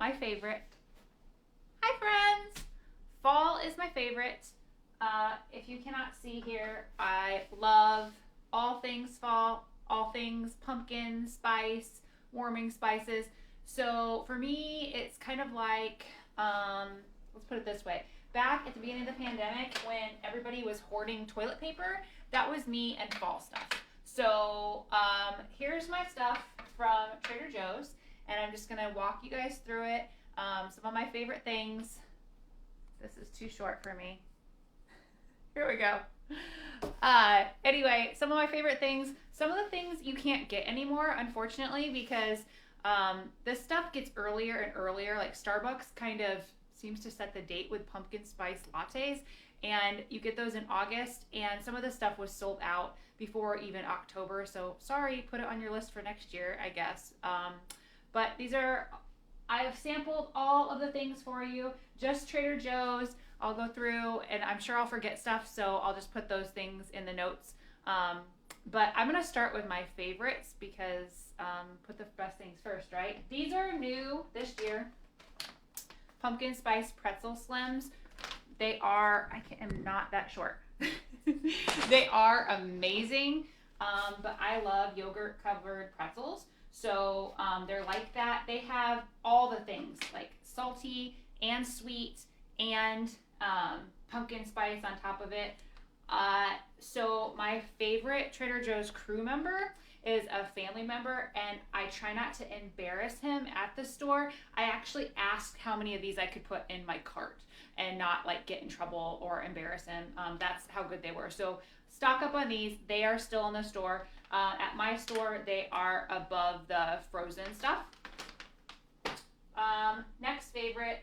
my favorite. Hi friends! Fall is my favorite. If you cannot see here, I love all things fall, all things pumpkin, spice, warming spices. So for me, it's kind of like, let's put it this way. Back at the beginning of the pandemic, when everybody was hoarding toilet paper, that was me and fall stuff. So here's my stuff from Trader Joe's, and I'm just gonna walk you guys through it. Some of my favorite things. This is too short for me. Here we go. Anyway, some of my favorite things. Some of the things you can't get anymore, unfortunately, because this stuff gets earlier and earlier. Like Starbucks kind of seems to set the date with pumpkin spice lattes, and you get those in August, and some of the stuff was sold out before even October. So sorry, put it on your list for next year, I guess. But these are, I've sampled all of the things for you, just Trader Joe's. I'll go through and I'm sure I'll forget stuff, so I'll just put those things in the notes. But I'm going to start with my favorites because put the best things first, right? These are new this year. Pumpkin spice pretzel slims. They are, I'm not that short. They are amazing, but I love yogurt covered pretzels. So they're like that. They have all the things like salty and sweet and pumpkin spice on top of it. So my favorite Trader Joe's crew member is a family member, and I try not to embarrass him at the store. I actually asked how many of these I could put in my cart and not like get in trouble or embarrass him. That's how good they were. So stock up on these. They are still in the store. At my store, they are above the frozen stuff. Next favorite.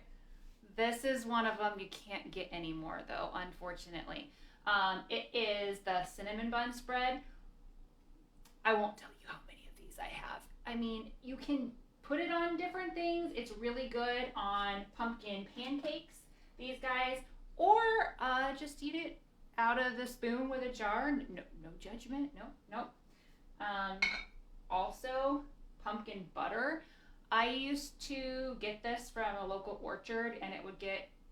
This is one of them you can't get anymore though, unfortunately. It is the cinnamon bun spread. I won't tell you how many of these I have. I mean, you can put it on different things. It's really good on pumpkin pancakes, these guys, or just eat it out of the spoon with a jar. No judgment. No. Also, pumpkin butter. I used to get this from a local orchard, and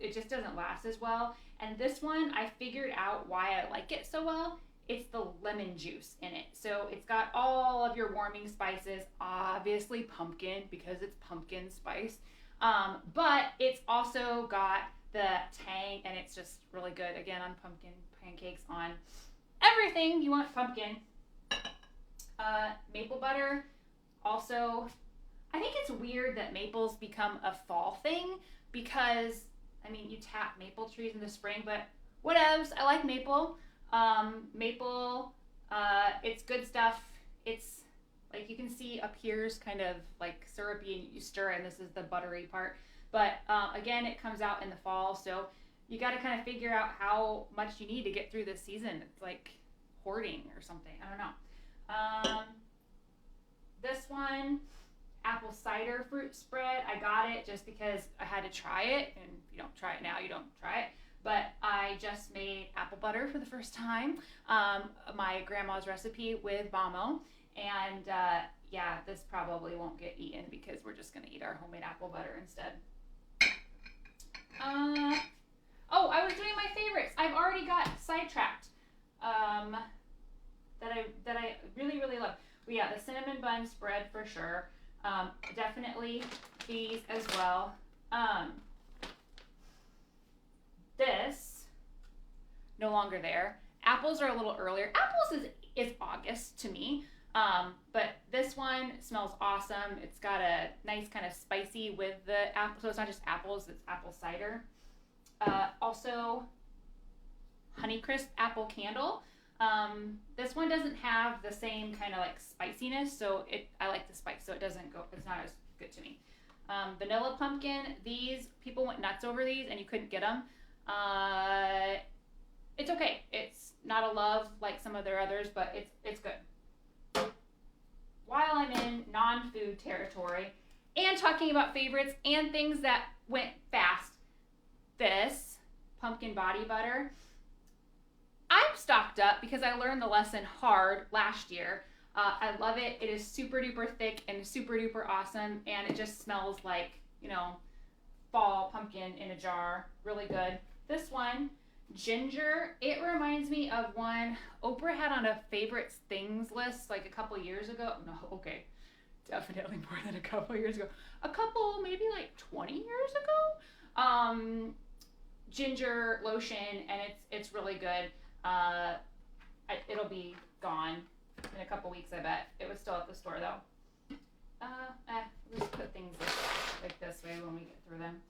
it just doesn't last as well. And this one, I figured out why I like it so well. It's the lemon juice in it. So it's got all of your warming spices, obviously pumpkin because it's pumpkin spice. But it's also got the tang, and it's just really good. Again, on pumpkin pancakes, on everything you want pumpkin. Maple butter. Also, I think it's weird that maples become a fall thing because, I mean, you tap maple trees in the spring, but whatevs. I like maple. Maple, it's good stuff. It's like you can see up here is kind of like syrupy, and you stir it, and this is the buttery part. But again, it comes out in the fall, so you got to kind of figure out how much you need to get through this season. It's like hoarding or something. I don't know. This one, apple cider fruit spread. I got it just because I had to try it, and if you don't try it now, you don't try it. But I just made apple butter for the first time, my grandma's recipe with Bamo, and yeah, this probably won't get eaten because we're just going to eat our homemade apple butter instead. Oh, I was doing my favorites. I've already got sidetracked. That I really, really love. But yeah, the cinnamon bun spread for sure. Definitely these as well. This, no longer there. Apples are a little earlier. Apples is August to me. But this one smells awesome. It's got a nice kind of spicy with the apple. So it's not just apples, it's apple cider. Also, Honeycrisp apple candle. This one doesn't have the same kind of like spiciness, so I like the spice, so it's not as good to me. Vanilla pumpkin, these, people went nuts over these and you couldn't get them. It's okay. It's not a love like some of their others, but it's good. While I'm in non-food territory and talking about favorites and things that went fast, this pumpkin body butter, I'm stocked up because I learned the lesson hard last year. I love it. It is super duper thick and super duper awesome, and it just smells like you know, fall pumpkin in a jar. Really good. This one, ginger, it reminds me of one Oprah had on a favorites things list like a couple years ago. No, okay, definitely more than a couple years ago. A couple, maybe like 20 years ago. Ginger lotion, and it's really good. It'll be gone in a couple weeks, I bet. It was still at the store though. Let's put things like this way when we get through them.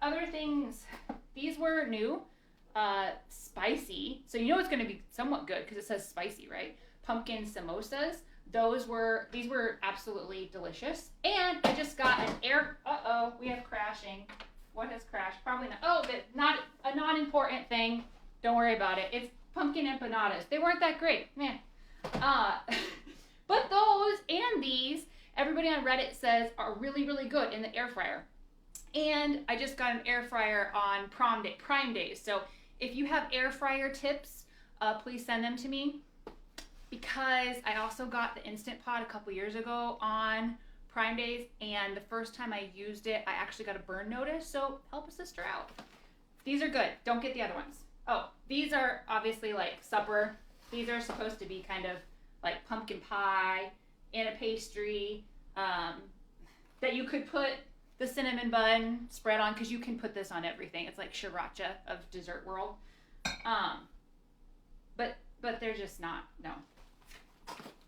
Other things, these were new. Spicy, so you know it's going to be somewhat good because it says spicy, right? Pumpkin samosas. These were absolutely delicious. And I just got an we have crashing. What has crashed? Probably not. Oh, not a non-important thing. Don't worry about it. It's pumpkin empanadas. They weren't that great, man. But those and these, everybody on Reddit says are really, really good in the air fryer. And I just got an air fryer on Prime Days. So if you have air fryer tips, please send them to me. Because I also got the Instant Pot a couple years ago on Prime Days, and the first time I used it, I actually got a burn notice, so help a sister out. These are good. Don't get the other ones. Oh, these are obviously like supper. These are supposed to be kind of like pumpkin pie in a pastry that you could put the cinnamon bun spread on, because you can put this on everything. It's like sriracha of dessert world. But they're just not, no.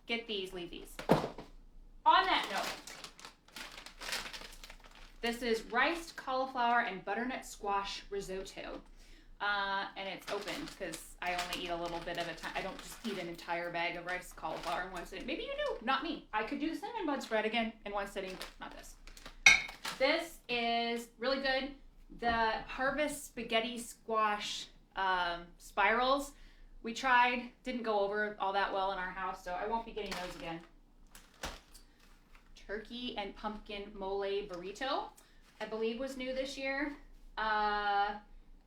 Get these, leave these. On that note, this is riced cauliflower and butternut squash risotto. And it's open because I only eat a little bit of a time. I don't just eat an entire bag of riced cauliflower in one sitting. Maybe you do, not me. I could do the cinnamon bun spread again in one sitting, not this. This is really good. The Harvest spaghetti squash spirals, we tried, didn't go over all that well in our house, so I won't be getting those again. Turkey and pumpkin mole burrito, I believe was new this year.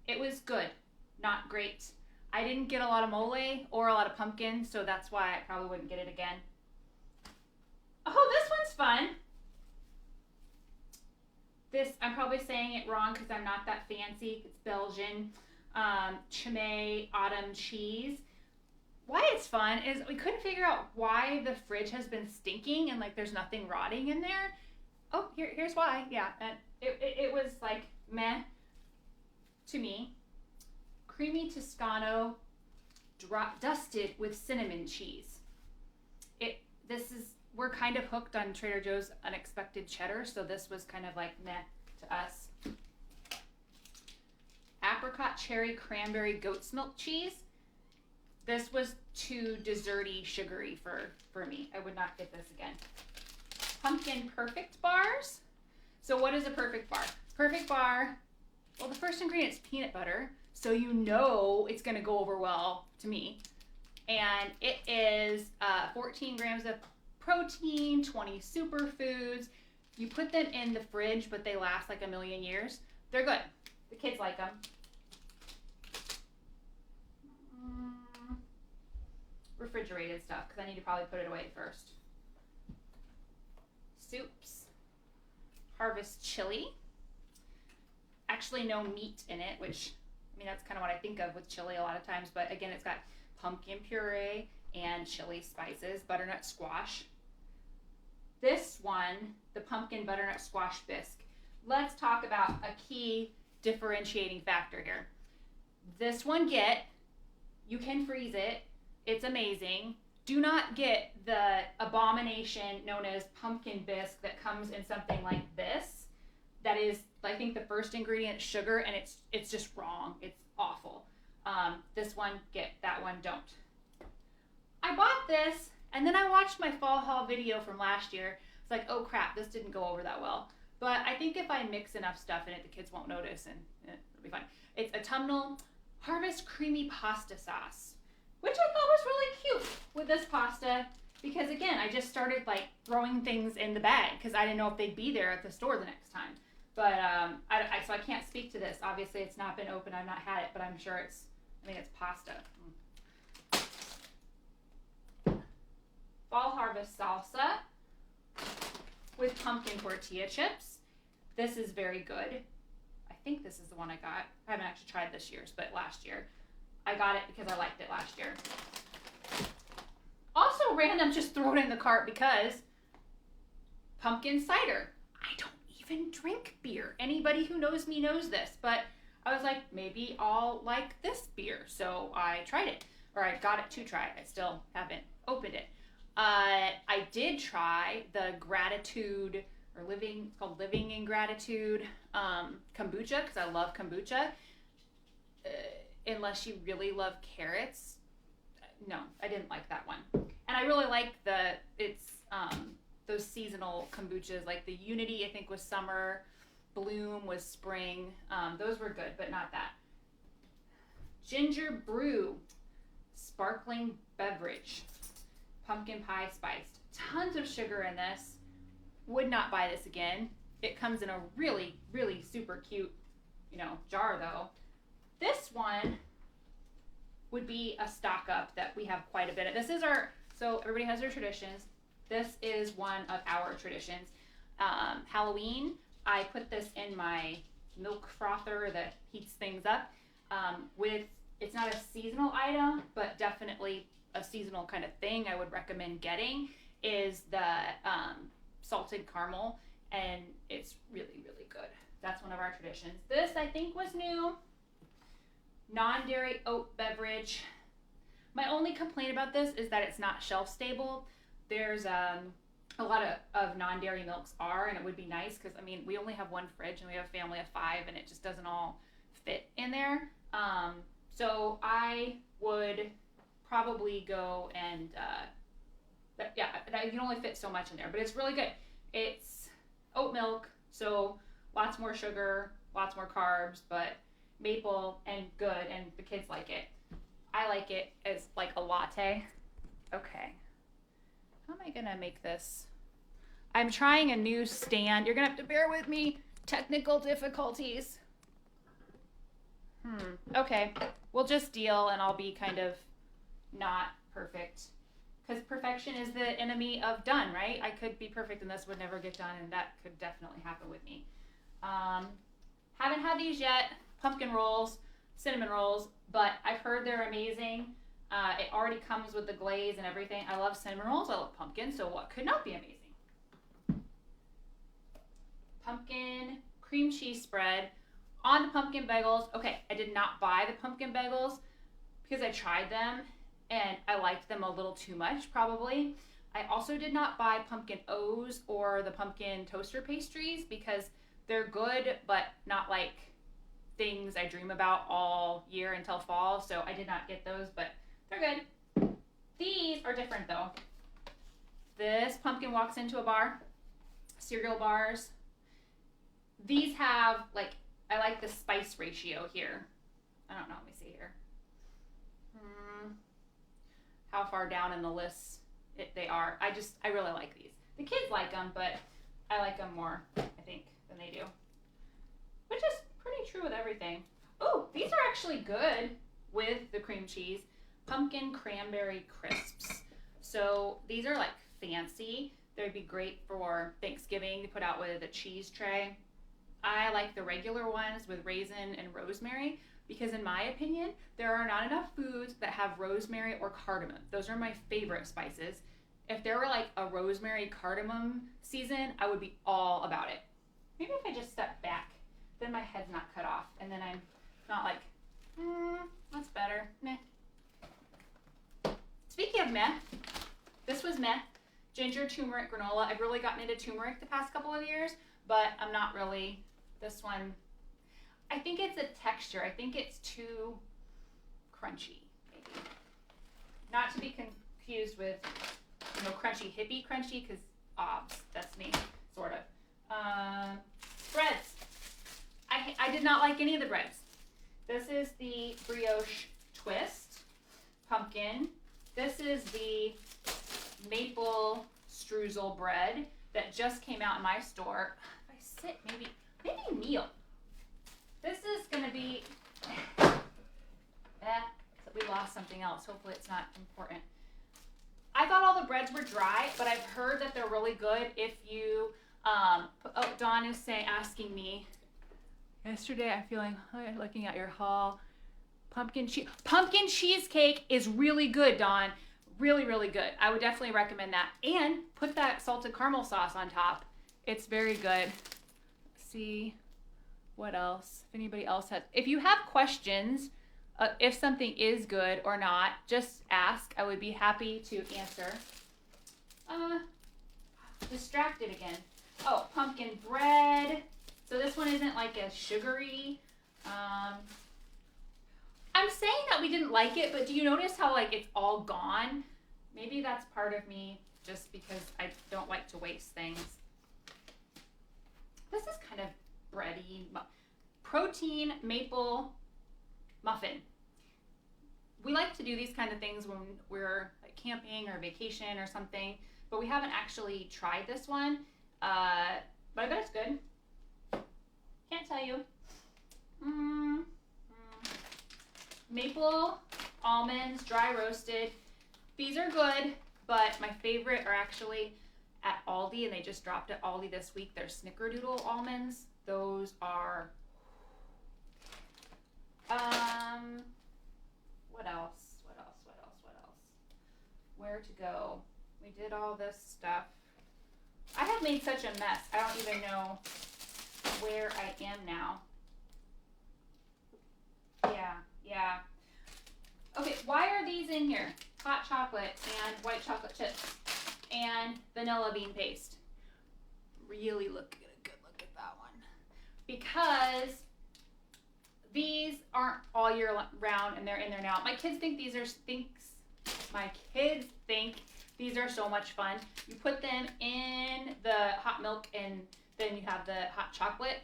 It was good, not great. I didn't get a lot of mole or a lot of pumpkin, so that's why I probably wouldn't get it again. Oh, this one's fun. This, I'm probably saying it wrong because I'm not that fancy. It's Belgian. Chimay autumn cheese. Why it's fun is we couldn't figure out why the fridge has been stinking and like there's nothing rotting in there. Oh, here's why. Yeah, it was like meh to me. Creamy Toscano dusted with cinnamon cheese. We're kind of hooked on Trader Joe's unexpected cheddar, so this was kind of like meh to us. Apricot cherry cranberry goat's milk cheese. This was too desserty, sugary for me. I would not get this again. Pumpkin perfect bars. So what is a perfect bar? Perfect bar, well, the first ingredient is peanut butter, so you know it's going to go over well to me. And it is 14 grams of protein, 20 superfoods. You put them in the fridge, but they last like a million years. They're good. The kids like them. Refrigerated stuff, because I need to probably put it away first. Soups. Harvest chili. Actually no meat in it, which, I mean, that's kind of what I think of with chili a lot of times, but again, it's got pumpkin puree and chili spices, butternut squash. This one, the pumpkin butternut squash bisque. Let's talk about a key differentiating factor here. This one you can freeze it. It's amazing. Do not get the abomination known as pumpkin bisque that comes in something like this. That is, I think the first ingredient is sugar, and it's just wrong. It's awful. This one, get. That one, don't. I bought this, and then I watched my fall haul video from last year. It's like, oh crap, this didn't go over that well. But I think if I mix enough stuff in it, the kids won't notice, and it'll be fine. It's autumnal harvest creamy pasta sauce, which I thought was really cute with this pasta, because again, I just started like throwing things in the bag because I didn't know if they'd be there at the store the next time. But so I can't speak to this. Obviously, it's not been open. I've not had it, but I'm sure it's pasta. Fall harvest salsa with pumpkin tortilla chips. This is very good. I think this is the one I got. I haven't actually tried this year's, but last year. I got it because I liked it last year. Also random, just throw it in the cart because pumpkin cider. I don't even drink beer. Anybody who knows me knows this, but I was like, maybe I'll like this beer. So I tried it, or I got it to try it. I still haven't opened it. I did try the Gratitude, or Living, it's called Living in Gratitude kombucha, because I love kombucha. Unless you really love carrots. No, I didn't like that one. And I really like those seasonal kombuchas, like the Unity, I think, was summer, Bloom was spring. Those were good, but not that. Ginger Brew, sparkling beverage, pumpkin pie spiced. Tons of sugar in this. Would not buy this again. It comes in a really, really super cute, jar though. This one would be a stock up that we have quite a bit of. This is so everybody has their traditions. This is one of our traditions. Halloween, I put this in my milk frother that heats things up. It's not a seasonal item, but definitely a seasonal kind of thing I would recommend getting is the salted caramel, and it's really, really good. That's one of our traditions. This, I think, was new. Non-dairy oat beverage. My only complaint about this is that it's not shelf stable. There's a lot of non-dairy milks are, and it would be nice because, we only have one fridge and we have a family of 5 and it just doesn't all fit in there. So I would probably go and, you can only fit so much in there, but it's really good. It's oat milk, so lots more sugar, lots more carbs, but maple and good, and the kids like it. I like it as like a latte. Okay. How am I gonna make this? I'm trying a new stand. You're gonna have to bear with me. Technical difficulties. Okay. We'll just deal and I'll be kind of not perfect. Because perfection is the enemy of done, right? I could be perfect and this would never get done, and that could definitely happen with me. Haven't had these yet. Pumpkin rolls, cinnamon rolls, but I've heard they're amazing. It already comes with the glaze and everything. I love cinnamon rolls. I love pumpkin, so what could not be amazing? Pumpkin cream cheese spread on the pumpkin bagels. Okay, I did not buy the pumpkin bagels because I tried them and I liked them a little too much, probably. I also did not buy pumpkin O's or the pumpkin toaster pastries because they're good, but not like things I dream about all year until fall. So I did not get those, but they're good. These are different though. This pumpkin walks into a bar, cereal bars. These have I like the spice ratio here. I don't know, let me see here. How far down in the list they are. I really like these. The kids like them, but I like them more, I think, than they do. Which is pretty true with everything. Oh, these are actually good with the cream cheese. Pumpkin cranberry crisps. So these are fancy. They'd be great for Thanksgiving to put out with a cheese tray. I like the regular ones with raisin and rosemary because in my opinion, there are not enough foods that have rosemary or cardamom. Those are my favorite spices. If there were a rosemary cardamom season, I would be all about it. Maybe if I just step back, then my head's not cut off, and then I'm not that's better. Meh. Speaking of meh, this was meh. Ginger turmeric granola. I've really gotten into turmeric the past couple of years, but I'm not really. This one, I think it's a texture. I think it's too crunchy, maybe. Not to be confused with, crunchy hippie crunchy, because that's me, sort of. Breads. I did not like any of the breads. This is the brioche twist, pumpkin. This is the maple streusel bread that just came out in my store. If I sit, maybe kneel. This is gonna be, we lost something else. Hopefully it's not important. I thought all the breads were dry, but I've heard that they're really good if you Dawn is asking me. Yesterday, I'm feeling looking at your haul. Pumpkin cheesecake is really good, Dawn. Really, really good. I would definitely recommend that. And put that salted caramel sauce on top. It's very good. Let's see what else. If anybody else has. If you have questions, if something is good or not, just ask. I would be happy to answer. Distracted again. Oh, pumpkin bread. So this one isn't like as sugary. I'm saying that we didn't like it, but do you notice how like it's all gone? Maybe that's part of me just because I don't like to waste things. This is kind of bready. Protein maple muffin. We like to do these kind of things when we're like camping or vacation or something, but we haven't actually tried this one. But I bet it's good. Can't tell you. Maple almonds, dry roasted. These are good, but my favorite are actually at Aldi, and they just dropped at Aldi this week. They're snickerdoodle almonds. Those are, what else? Where to go? We did all this stuff. I have made such a mess. I don't even know where I am now. Yeah. Okay, why are these in here? Hot chocolate and white chocolate chips and vanilla bean paste. Really get a good look at that one. Because these aren't all year round and they're in there now. My kids think these are so much fun. You put them in the hot milk and then you have the hot chocolate.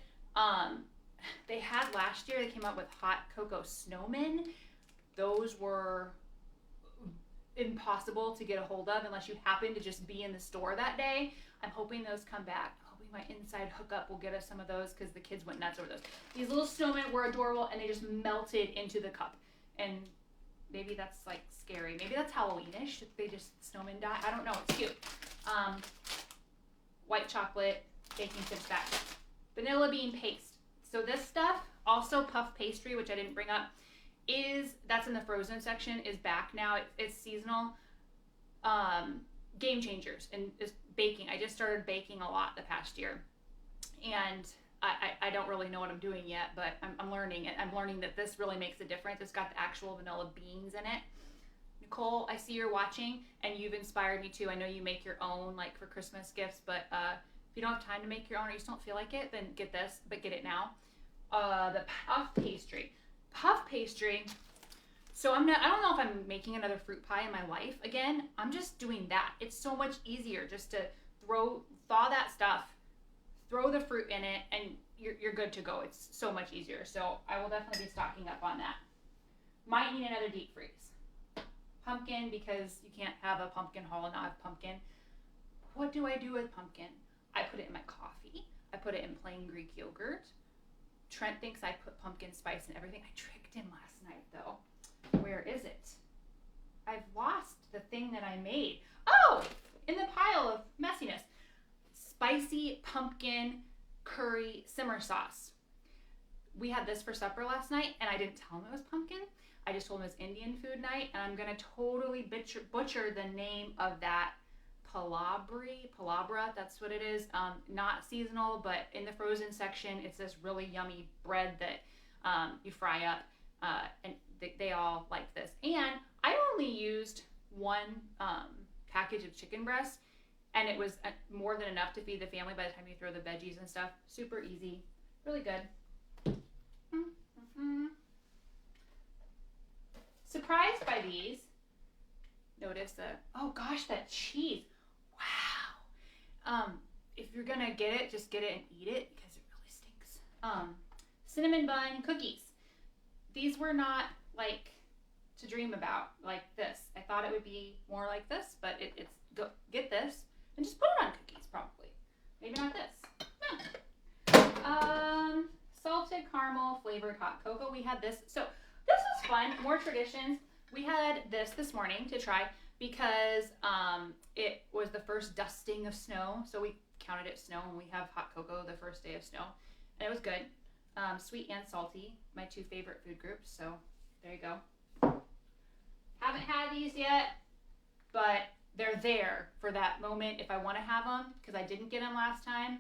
They had last year, they came out with hot cocoa snowmen. Those were impossible to get a hold of unless you happen to just be in the store that day. I'm hoping those come back. I'm hoping my inside hookup will get us some of those because the kids went nuts over those. These little snowmen were adorable and they just melted into the cup. And maybe that's like scary. Maybe that's Halloweenish. They just snowmen die. I don't know. It's cute. White chocolate, baking chips back. Vanilla bean paste. So this stuff, also puff pastry, which I didn't bring up, that's in the frozen section, is back now. It's seasonal. Game changers and just baking. I just started baking a lot the past year. And I don't really know what I'm doing yet, but I'm learning it. I'm learning that this really makes a difference. It's got the actual vanilla beans in it. Nicole, I see you're watching and you've inspired me too. I know you make your own like for Christmas gifts, but if you don't have time to make your own or you just don't feel like it, then get this, but get it now. The puff pastry. So I don't know if I'm making another fruit pie in my life again. I'm just doing that. It's so much easier just to thaw that stuff, throw the fruit in it, and you're good to go. It's so much easier. So I will definitely be stocking up on that. Might need another deep freeze. Pumpkin, because you can't have a pumpkin haul and not have pumpkin. What do I do with pumpkin? I put it in my coffee. I put it in plain Greek yogurt. Trent thinks I put pumpkin spice in everything. I tricked him last night though. Where is it? I've lost the thing that I made. Oh, in the pile of messiness. Spicy pumpkin curry simmer sauce. We had this for supper last night and I didn't tell him it was pumpkin. I just told him it was Indian food night and I'm gonna totally butcher the name of that. Palabra, that's what it is. Not seasonal, but in the frozen section, it's this really yummy bread that you fry up, and they all like this. And I only used one package of chicken breast, and it was more than enough to feed the family by the time you throw the veggies and stuff. Super easy, really good. Surprised by these. Notice oh gosh, that cheese. Wow. If you're gonna get it, just get it and eat it because it really stinks. Cinnamon bun cookies. These were not like to dream about like this. I thought it would be more like this, but get this and just put it on cookies probably. Maybe not this. Salted caramel flavored hot cocoa. We had this. So this was fun. More traditions. We had this morning to try because it was the first dusting of snow. So we counted it snow, and we have hot cocoa the first day of snow, and it was good. Sweet and salty, my 2 favorite food groups. So there you go. Haven't had these yet, but they're there for that moment if I want to have them, because I didn't get them last time.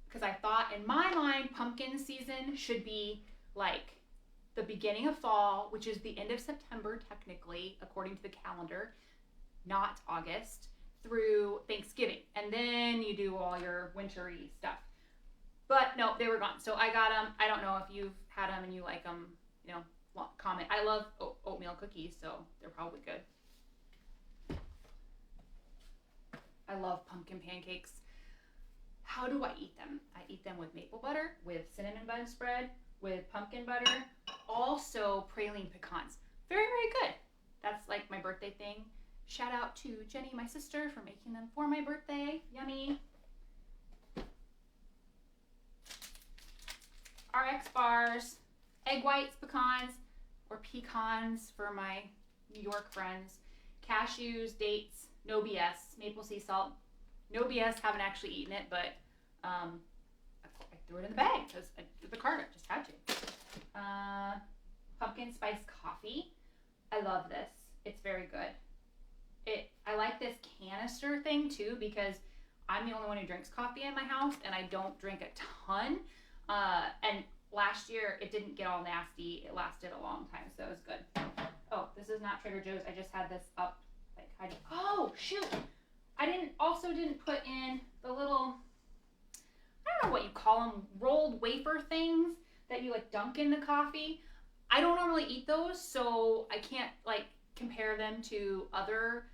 Because I thought, in my mind, pumpkin season should be like the beginning of fall, which is the end of September, technically, according to the calendar, not August, through Thanksgiving. And then you do all your wintry stuff. But no, they were gone. So I got them. I don't know if you've had them and you like them, you know, comment. I love oatmeal cookies, so they're probably good. I love pumpkin pancakes. How do I eat them? I eat them with maple butter, with cinnamon bun spread, with pumpkin butter, also praline pecans. Very, very good. That's like my birthday thing. Shout out to Jenny, my sister, for making them for my birthday. Yummy. RX bars, egg whites, pecans, or pecans for my New York friends. Cashews, dates, no BS, maple sea salt. No BS, haven't actually eaten it, but I threw it in the bag because I did the cart, I just had to. Pumpkin spice coffee. I love this. It's very good. I like this canister thing too, because I'm the only one who drinks coffee in my house and I don't drink a ton. And last year it didn't get all nasty. It lasted a long time, so it was good. Oh, this is not Trader Joe's. I just had this up. Oh, shoot. I didn't put in the little, I don't know what you call them, rolled wafer things that you like dunk in the coffee. I don't normally eat those, so I can't like compare them to other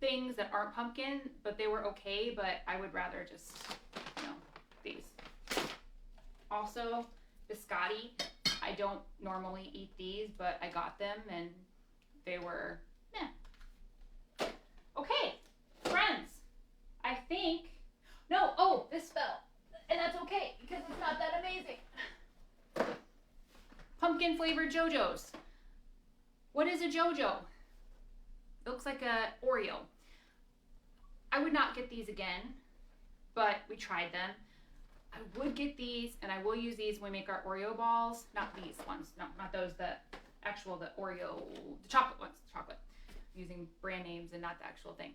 things that aren't pumpkin, but they were okay, but I would rather just, you know, these. Also, biscotti. I don't normally eat these, but I got them and they were, meh. Okay, friends, I think, this fell, and that's okay, because it's not that amazing. Pumpkin flavored JoJo's. What is a JoJo? It looks like a Oreo. I would not get these again, but we tried them. I would get these, and I will use these when we make our Oreo balls. Not these ones, no, not those, the Oreo, the chocolate ones, chocolate. I'm using brand names and not the actual thing.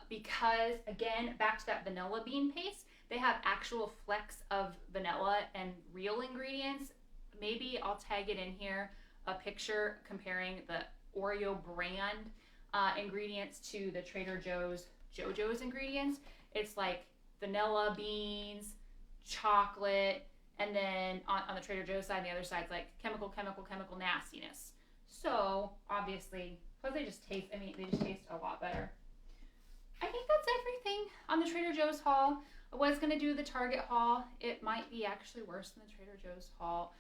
Because, again, back to that vanilla bean paste, they have actual flecks of vanilla and real ingredients. Maybe I'll tag it in here, a picture comparing the Oreo brand ingredients to the Trader Joe's JoJo's ingredients. It's like vanilla beans, chocolate, and then on the Trader Joe's side, the other side's like chemical nastiness. So, obviously, plus they just taste a lot better. I think that's everything on the Trader Joe's haul. I was going to do the Target haul. It might be actually worse than the Trader Joe's haul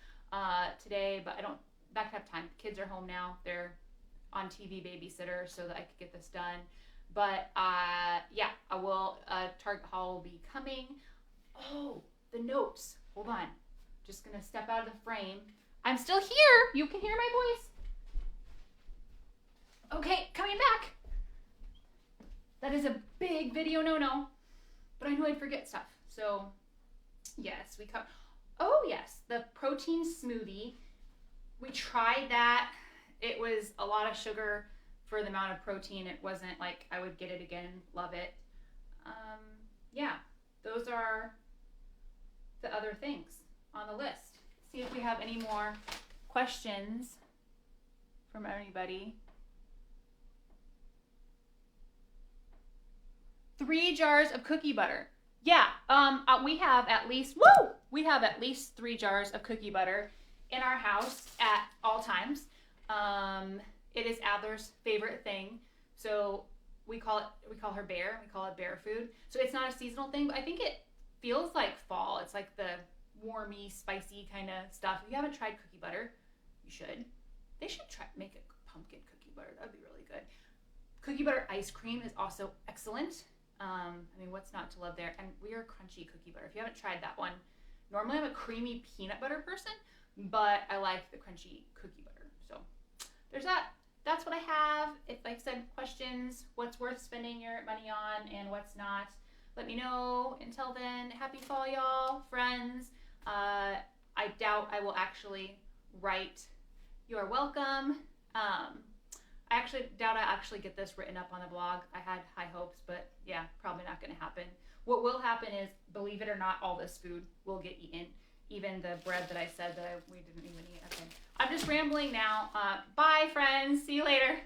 today, but I don't have time. Kids are home now. They're on TV babysitter so that I could get this done. But yeah, I will. Target haul will be coming. Oh, the notes. Hold on. Just going to step out of the frame. I'm still here. You can hear my voice. Okay, coming back. That is a big video no-no, but I knew I'd forget stuff. So, yes, the protein smoothie. We tried that. It was a lot of sugar for the amount of protein. It wasn't like I would get it again, love it. Yeah, those are the other things on the list. See if we have any more questions from anybody. 3 jars of cookie butter. Yeah, we have at least 3 jars of cookie butter in our house at all times. It is Adler's favorite thing. So we call her Bear. We call it bear food. So it's not a seasonal thing, but I think it feels like fall. It's like the warmy, spicy kind of stuff. If you haven't tried cookie butter, you should. They should make a pumpkin cookie butter. That'd be really good. Cookie butter ice cream is also excellent. I mean, what's not to love there? And we are crunchy cookie butter. If you haven't tried that one, normally I'm a creamy peanut butter person, but I like the crunchy cookie butter. So there's that. That's what I have. If, like I said, questions, what's worth spending your money on and what's not. let me know. Until then, happy fall, y'all, friends. I doubt I will actually write "You're welcome." I actually doubt I actually get this written up on the blog. I had high hopes, but yeah, probably not going to happen. What will happen is, believe it or not, all this food will get eaten. Even the bread that I said that we didn't even eat. Okay, I'm just rambling now. Bye, friends. See you later.